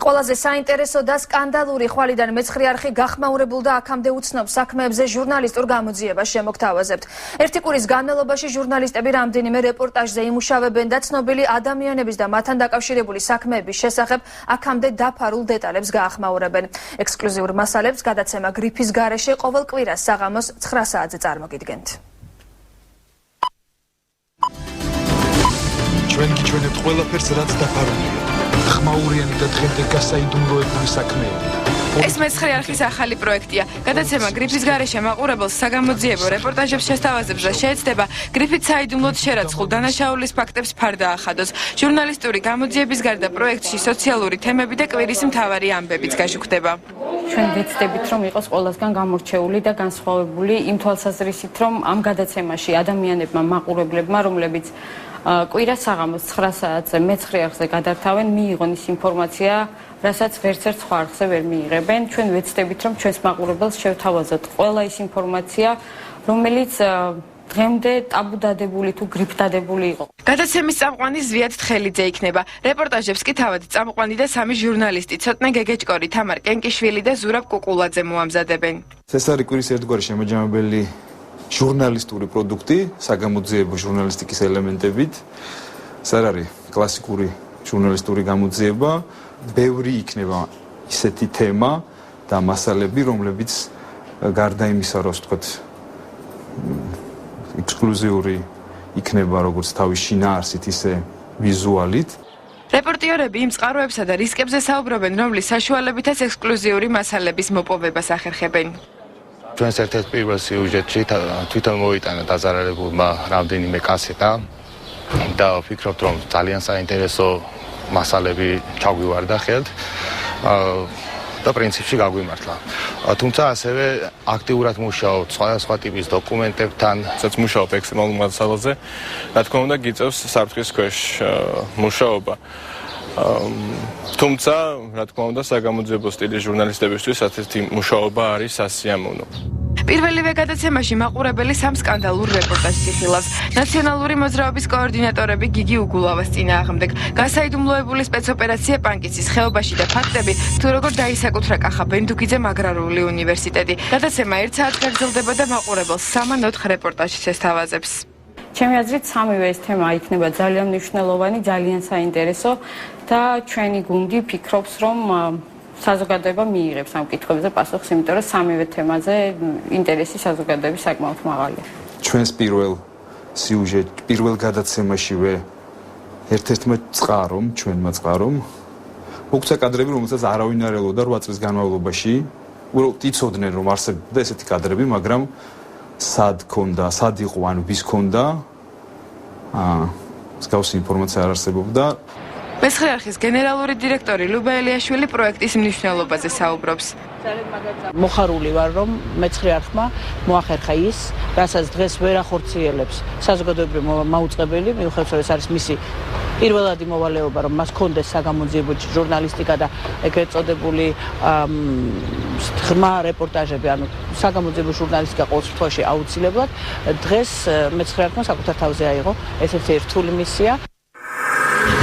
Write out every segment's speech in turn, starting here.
ყველაზე საინტერესო და სკანდალური ხვალიდან მეცხრე არხი გახმაურებულ და აქამდე უცნობ საქმეებზე ჟურნალისტურ გამოძიებას შემოგთავაზებთ. ერთი კვირის განმავლობაში ჟურნალისტები რამდენიმე რეპორტაჟზე იმუშავებენ და ცნობილი ადამიანების და მათთან დაკავშირებული საქმეების შესახებ აქამდე დაფარულ დეტალებს გაახმაურებენ. ექსკლუზიურ მასალებს გადაცემა გრიფის გარეშე ყოველ კვირას საღამოს 9 საათზე წარმოგიდგენთ. ჩვენ გიჩვენებთ ყველაფერს, რაც დაფარულია. ხმაურიანი და დღემდე გასაიდუმლოებული საქმეები. ეს მეცხრე არხის ახალი პროექტია. გადაცემა გრიფის გარეშე მაყურებელს საგამოძიებო რეპორტაჟებს შესთავაზებს და შეეცდება გრიფით საიდუმლოდ შერაცხულ დანაშაულის ფაქტებს ფარდა ახადოს. ჟურნალისტური გამოძიების გარდა პროექტში სოციალური თემები და კვირის მთავარი ამბებიც გაჟღდება. ჩვენ ვეცდებით, რომ იყოს ყველასგან გამორჩეული და განსხვავებული იმ თვალსაზრისით, რომ ამ გადაცემაში ადამიანებმა, მაყურებლებმა, რომლებიც კვირას საღამოს 9 საათზე მეცხრე არხზე გადართავენ, მიიღონ ის ინფორმაცია, რასაც ვერცერთ სხვა არხზე ვერ მიიღებენ. ჩვენ ვეცდებით, რომ ჩვენს მაყურებელს შევთავაზოთ ყველა ის ინფორმაცია, რომელიც დღემდე ტაბუდადებული თუ გრიფდადებული იყო. გადაცემის წამყვანი ზვიად თხელიძე იქნება. რეპორტაჟებს კი თავად წამყვანი და 3 ჟურნალისტი ცოტნე გეგეჭკორი, თამარ კენკიშვილი და ზურაბ კუკულაძე მოამზადებენ. ეს არის კვირის ერთგვარი შემაჯამებელი ჟურნალისტური პროდუქტი, საგამოძიებო ჟურნალისტიკის ელემენტებით. ეს არ არის კლასიკური ჟურნალისტური გამოძიება, ბევრი იქნება ისეთი თემა და მასალები, რომლებიც გარდა იმისა, რომ ვთქვათ, ექსკლუზიური იქნება როგორც თავის შინაარსით, ისე ვიზუალით. რეპორტიორები იმ წყაროებსა და რისკებზე საუბრობენ, რომლის საშუალებითაც ექსკლუზიური მასალების მოპოვებას ახერხებენ. ჩვენს ერთ-ერთ პირველ სიუჟეტში თვითონ მოიტანა დაზარალებულმა რამდენიმე კასეტა და ვფიქრობთ, რომ ძალიან საინტერესო მასალები ჩაგვივარდა ხელთ და პრინციპში გაგვიმართლა. თუმცა ასევე აქტიურად მუშაობთ სხვადასხვა ტიპის დოკუმენტებთან, სადაც მუშაობ ექსტრემალურ მასალაზე, რა თქმა უნდა გიწევს საფრთხის ქვეშ მუშაობა. თუმცა, რა თქმა უნდა, საგამოძიებო სტილის ჟურნალისტებისთვის ასეთი მუშაობა არის სასიამოვნო. პირველივე გადაცემაში მაყურებელი 3 სკანდალურ რეპორტაჟს იხილავს. ნაციონალური მოძრაობის კოორდინატორები გიგი უგულავას წინააღმდეგ, გასაიდუმლოებული სპეცოპერაცია პანკიცის ხეობაში და ფაქტები, თუ როგორ დაისაკუთრა კახა ბენდუქიძემ აგრარული უნივერსიტეტი. გადაცემა 1 საათს გაგრძელდება და მაყურებელს 3-4 რეპორტაჟს შესთავაზებს. ჩემი აზრით, სამივე ეს თემა იქნება ძალიან მნიშვნელოვანი, ძალიან საინტერესო და ჩვენი გუნდი ფიქრობს, რომ საზოგადოება მიიღებს ამ კითხვებზე პასუხს, იმიტომ რომ სამივე თემაზე ინტერესი საზოგადოების საკმაოდ მაღალია. ჩვენს პირველ გადაცემაშივე ერთ-ერთმა წყარომ, ჩვენმა წყარომ, მოგცა კადრები, რომელსაც არავინ არ ელოდა 8 წლის განმავლობაში. უბრალოდ იცოდნენ, რომ არსებობდა ესეთი კადრები, მაგრამ სად იყო, ან ვის ქონდა, მსგავსი ინფორმაცია არ არსებობდა. მეცხრე არხის გენერალური დირექტორი ლუბა ელიაშვილი პროექტის მნიშვნელობაზე საუბრობს. მოხარული ვარ, რომ მეცხრე არხმა მოახერხა ის, რასაც დღეს ვერ ახორციელებს საზოგადოებრივი მაუწყებელი, მიუხედავად რომ ეს არის მისი პირველადი მოვალეობა, რომ მას ჰქონდეს საგამოძიებო ჟურნალისტიკა და ეგრეთ წოდებული ღრმა რეპორტაჟები, ანუ საგამოძიებო ჟურნალისტიკა ყოველ შემთხვევაში აუცილებლად. დღეს მეცხრე არხმა საკუთარ თავზე აიღო ესეთი რთული მისია.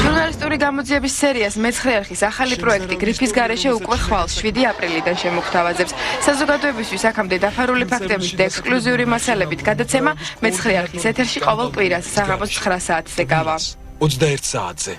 ჟურნალისტური გამოძიების სერიას მეცხრე არხის ახალი პროექტი გრიფის გარეშე უკვე ხვალ 7 აპრილიდან შემოგთავაზებს. საზოგადოებისთვის აქამდე დაფარული ფაქტებით და ექსკლუზიური მასალებით გადაცემა მეცხრე არხის ეთერში ყოველ კვირას საღამოს 9 საათზე გავა. 21 საათზე.